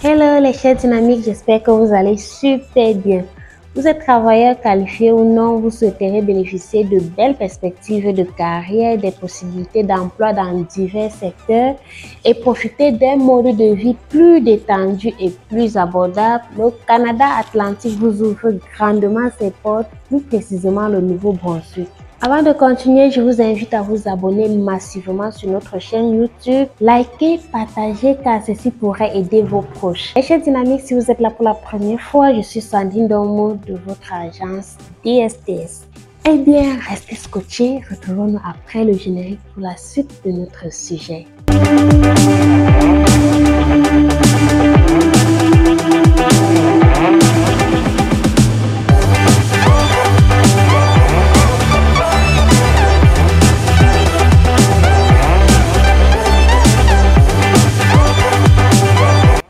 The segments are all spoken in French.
Hello les chers dynamiques, j'espère que vous allez super bien. Vous êtes travailleur qualifié ou non, vous souhaiterez bénéficier de belles perspectives de carrière, des possibilités d'emploi dans divers secteurs et profiter d'un mode de vie plus détendu et plus abordable. Le Canada Atlantique vous ouvre grandement ses portes, plus précisément le Nouveau-Brunswick. Avant de continuer, je vous invite à vous abonner massivement sur notre chaîne YouTube. Likez, partagez car ceci pourrait aider vos proches. Les chers dynamiques, si vous êtes là pour la première fois, je suis Sandrine Dormo de votre agence DSTS. Eh bien, restez scotchés. Retrouvons-nous après le générique pour la suite de notre sujet.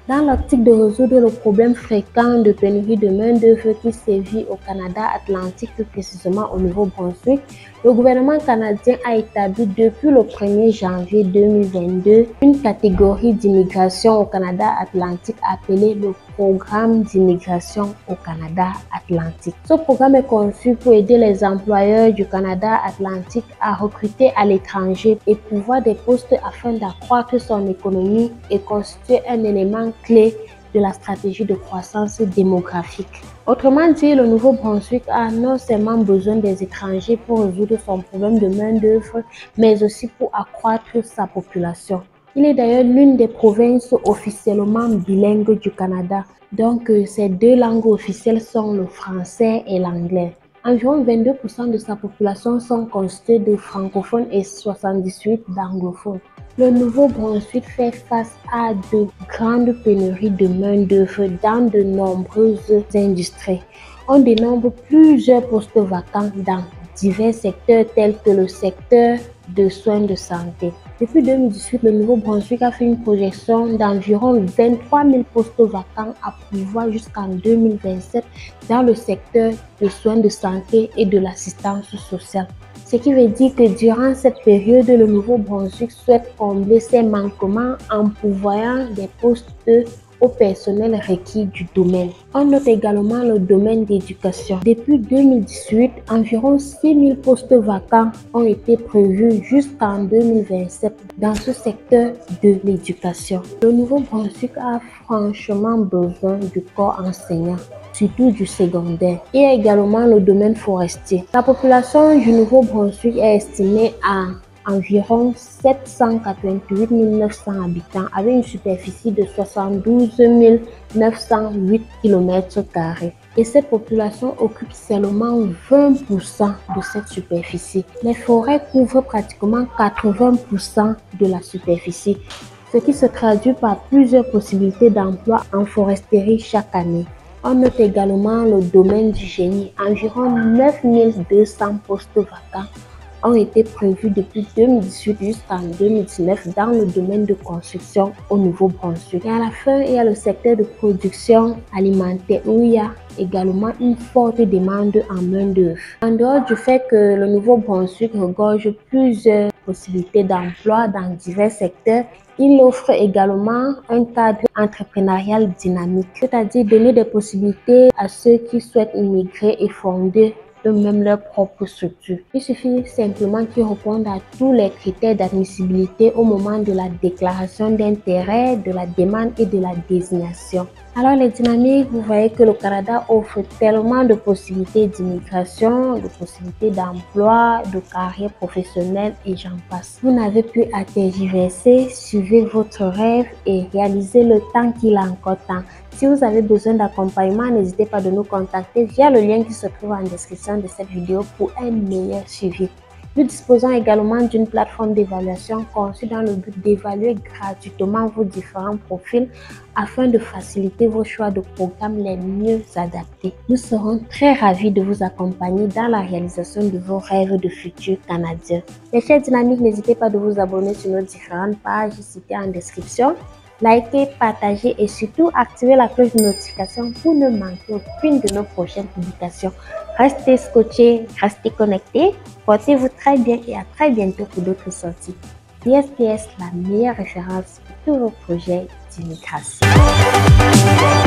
Dans l'optique de résoudre le problème fréquent de pénurie de main-d'œuvre qui sévit au Canada Atlantique, plus précisément au Nouveau-Brunswick, le gouvernement canadien a établi depuis le 1er janvier 2022 une catégorie d'immigration au Canada Atlantique appelée le Programme d'immigration au Canada Atlantique. Ce programme est conçu pour aider les employeurs du Canada Atlantique à recruter à l'étranger et pourvoir des postes afin d'accroître son économie et constituer un élément clé de la stratégie de croissance démographique. Autrement dit, le Nouveau-Brunswick a non seulement besoin des étrangers pour résoudre son problème de main-d'œuvre, mais aussi pour accroître sa population. Il est d'ailleurs l'une des provinces officiellement bilingues du Canada. Donc, ces deux langues officielles sont le français et l'anglais. Environ 22% de sa population sont constitués de francophones et 78% d'anglophones. Le Nouveau-Brunswick fait face à de grandes pénuries de main-d'œuvre dans de nombreuses industries. On dénombre plusieurs postes vacants dans divers secteurs tels que le secteur de soins de santé. Depuis 2018, le Nouveau-Brunswick a fait une projection d'environ 23 000 postes vacants à pourvoir jusqu'en 2027 dans le secteur de soins de santé et de l'assistance sociale. Ce qui veut dire que durant cette période, le Nouveau-Brunswick souhaite combler ses manquements en pourvoyant des postes au personnel requis du domaine. On note également le domaine d'éducation. Depuis 2018, environ 6 000 postes vacants ont été prévus jusqu'en 2027 dans ce secteur de l'éducation. Le Nouveau-Brunswick a franchement besoin du corps enseignant, surtout du secondaire, et également le domaine forestier. La population du Nouveau-Brunswick est estimée à environ 788 900 habitants avec une superficie de 72 908 km². Et cette population occupe seulement 20% de cette superficie. Les forêts couvrent pratiquement 80% de la superficie, ce qui se traduit par plusieurs possibilités d'emploi en foresterie chaque année. On note également le domaine du génie. Environ 9 200 postes vacants ont été prévus depuis 2018 jusqu'en 2019 dans le domaine de construction au Nouveau-Brunswick. Et à la fin, il y a le secteur de production alimentaire où il y a également une forte demande en main-d'œuvre. En dehors du fait que le Nouveau-Brunswick regorge plusieurs possibilités d'emploi dans divers secteurs, il offre également un cadre entrepreneurial dynamique, c'est-à-dire donner des possibilités à ceux qui souhaitent immigrer et fonder eux-mêmes leur propre structure. Il suffit simplement qu'ils répondent à tous les critères d'admissibilité au moment de la déclaration d'intérêt, de la demande et de la désignation. Alors les dynamiques, vous voyez que le Canada offre tellement de possibilités d'immigration, de possibilités d'emploi, de carrière professionnelle et j'en passe. Vous n'avez plus à tergiverser, suivez votre rêve et réalisez-le tant qu'il est encore temps. Si vous avez besoin d'accompagnement, n'hésitez pas de nous contacter via le lien qui se trouve en description de cette vidéo pour un meilleur suivi. Nous disposons également d'une plateforme d'évaluation conçue dans le but d'évaluer gratuitement vos différents profils afin de faciliter vos choix de programmes les mieux adaptés. Nous serons très ravis de vous accompagner dans la réalisation de vos rêves de futur canadien. Les chers dynamiques, n'hésitez pas de vous abonner sur nos différentes pages citées en description. Likez, partagez et surtout activez la cloche de notification pour ne manquer aucune de nos prochaines publications. Restez scotchés, restez connectés, portez-vous très bien et à très bientôt pour d'autres sorties. DSTS, la meilleure référence pour tous vos projets d'immigration.